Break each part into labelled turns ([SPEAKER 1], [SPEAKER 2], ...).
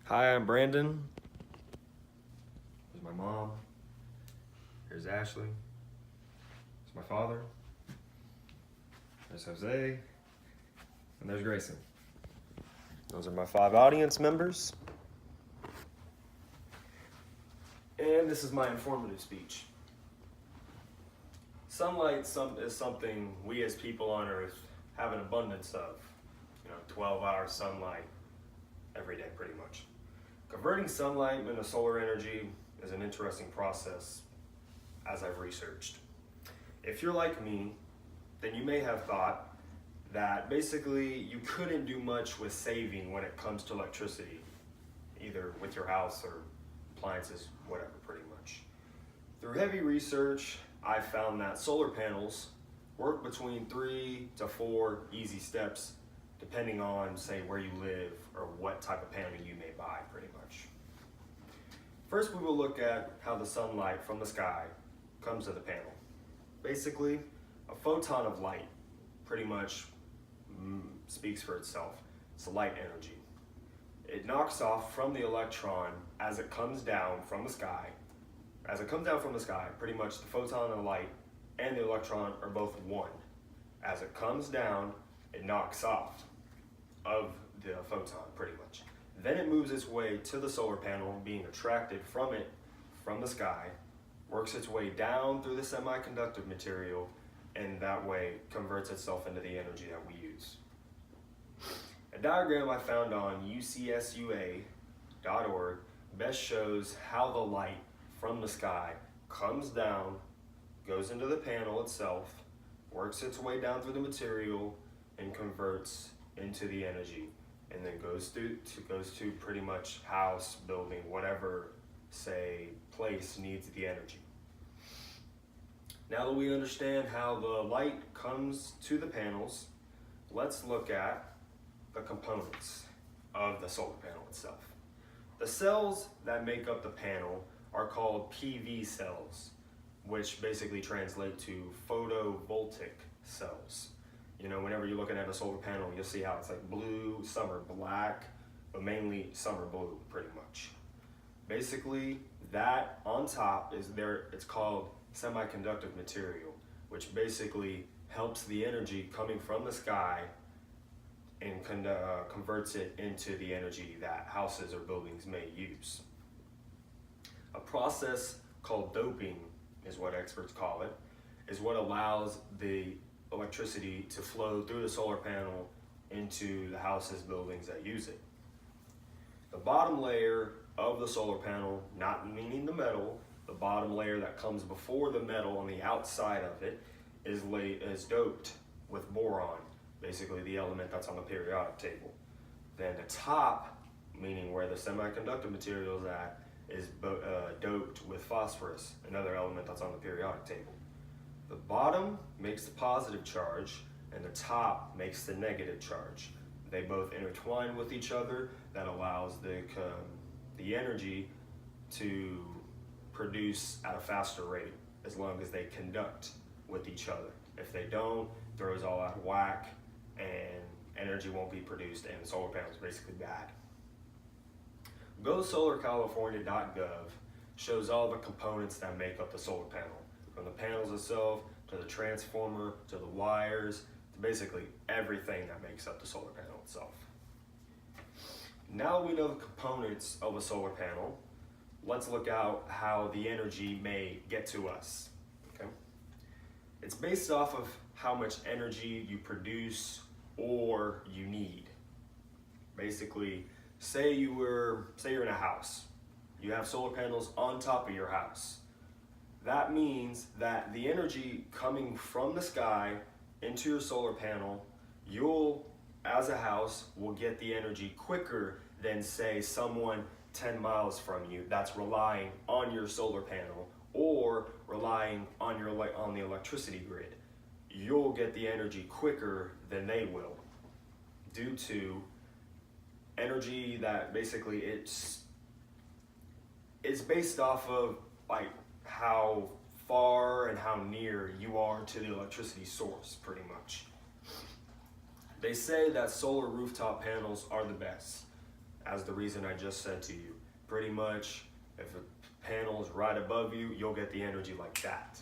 [SPEAKER 1] Hi, I'm Brandon. There's my mom. Here's Ashley. There's my father. There's Jose. And there's Grayson. Those are my 5 audience members. And this is my informative speech. Sunlight is something we as people on Earth have an abundance of. 12 hours sunlight every day pretty much. Converting sunlight into solar energy is an interesting process, as I've researched. If you're like me, then you may have thought that basically you couldn't do much with saving when it comes to electricity, either with your house or appliances, whatever, pretty much. Through heavy research, I found that solar panels work between 3 to 4 easy steps depending on, say, where you live or what type of panel you may buy, pretty much. First, we will look at how the sunlight from the sky comes to the panel. Basically, a photon of light pretty much speaks for itself. It's light energy. It knocks off from the electron as it comes down from the sky. As it comes down from the sky, pretty much the photon of light and the electron are both one. As it comes down, it knocks off of the photon, pretty much. Then it moves its way to the solar panel, being attracted from it, from the sky, works its way down through the semiconductive material, and that way converts itself into the energy that we use. A diagram I found on ucsua.org best shows how the light from the sky comes down, goes into the panel itself, works its way down through the material, and converts into the energy, and then goes to pretty much house, building, whatever, say, place needs the energy. Now that we understand how the light comes to the panels, let's look at the components of the solar panel itself. The cells that make up the panel are called PV cells, which basically translate to photovoltaic cells. Whenever you're looking at a solar panel, you'll see how it's like blue, some are black, but mainly some are blue, pretty much. Basically, that on top is it's called semiconductive material, which basically helps the energy coming from the sky and converts it into the energy that houses or buildings may use. A process called doping is what experts call it, is what allows the electricity to flow through the solar panel into the houses, buildings that use it. The bottom layer of the solar panel, not meaning the metal, the bottom layer that comes before the metal on the outside of it is doped with boron, basically the element that's on the periodic table. Then the top, meaning where the semiconductor material is at, is doped with phosphorus, another element that's on the periodic table. The bottom makes the positive charge, and the top makes the negative charge. They both intertwine with each other. That allows the energy to produce at a faster rate, as long as they conduct with each other. If they don't, it throws all out of whack, and energy won't be produced, and the solar panel is basically bad. GoSolarCalifornia.gov shows all the components that make up the solar panel, from the panels itself, to the transformer, to the wires, to basically everything that makes up the solar panel itself. Now we know the components of a solar panel, let's look out how the energy may get to us. Okay? It's based off of how much energy you produce or you need. Basically, say you're in a house. You have solar panels on top of your house. That means that the energy coming from the sky into your solar panel, you'll, as a house, will get the energy quicker than, say, someone 10 miles from you that's relying on your solar panel or relying on the electricity grid. You'll get the energy quicker than they will, due to energy that basically it's based off of like how far and how near you are to the electricity source, pretty much. They say that solar rooftop panels are the best. as the reason I just said to you. Pretty much, if a panel is right above you, you'll get the energy like that.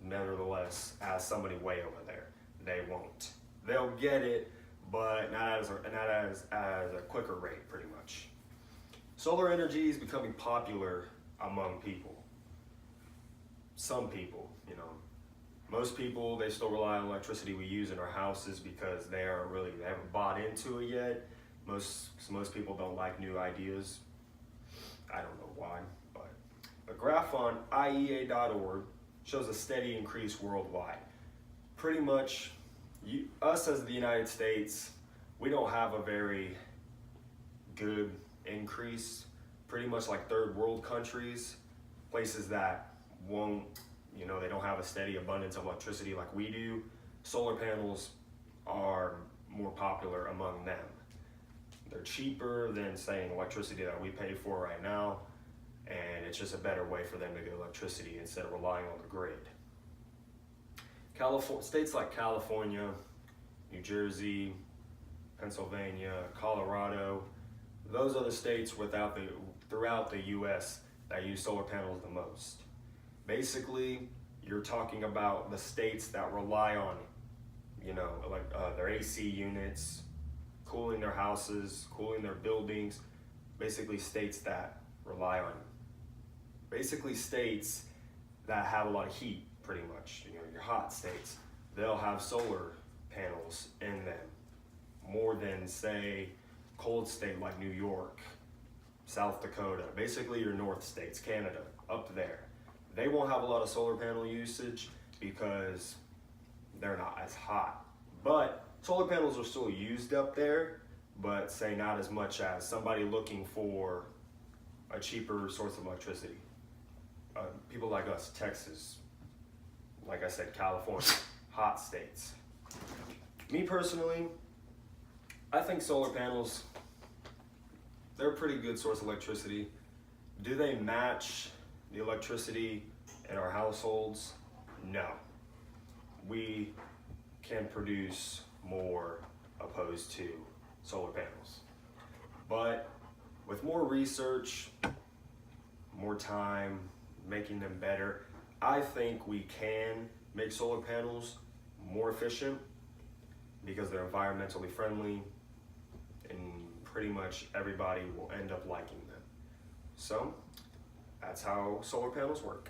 [SPEAKER 1] Nevertheless, as somebody way over there, they won't. They'll get it, but not as a quicker rate, pretty much. Solar energy is becoming popular among people. Some people, most people, they still rely on electricity we use in our houses because they haven't bought into it yet. Most people don't like new ideas. I don't know why, but a graph on IEA.org shows a steady increase worldwide. Pretty much, us as the United States, we don't have a very good increase. Pretty much like third world countries, places that won't, they don't have a steady abundance of electricity like we do. Solar panels are more popular among them. They're cheaper than, saying, electricity that we pay for right now, and it's just a better way for them to get electricity instead of relying on the grid. States like California, New Jersey, Pennsylvania, Colorado, those are the states throughout the US that use solar panels the most. Basically, you're talking about the states that rely on, their AC units, cooling their houses, cooling their buildings, basically states that rely on, states that have a lot of heat, pretty much, your hot states, they'll have solar panels in them, more than, say, cold state like New York, South Dakota, basically your north states, Canada, up there. They won't have a lot of solar panel usage because they're not as hot. But solar panels are still used up there, but say not as much as somebody looking for a cheaper source of electricity. People like us, Texas, like I said, California, hot states. Me personally, I think solar panels, they're a pretty good source of electricity. Do they match the electricity in our households? No. We can produce more opposed to solar panels. But with more research, more time, making them better, I think we can make solar panels more efficient because they're environmentally friendly and pretty much everybody will end up liking them. So that's how solar panels work.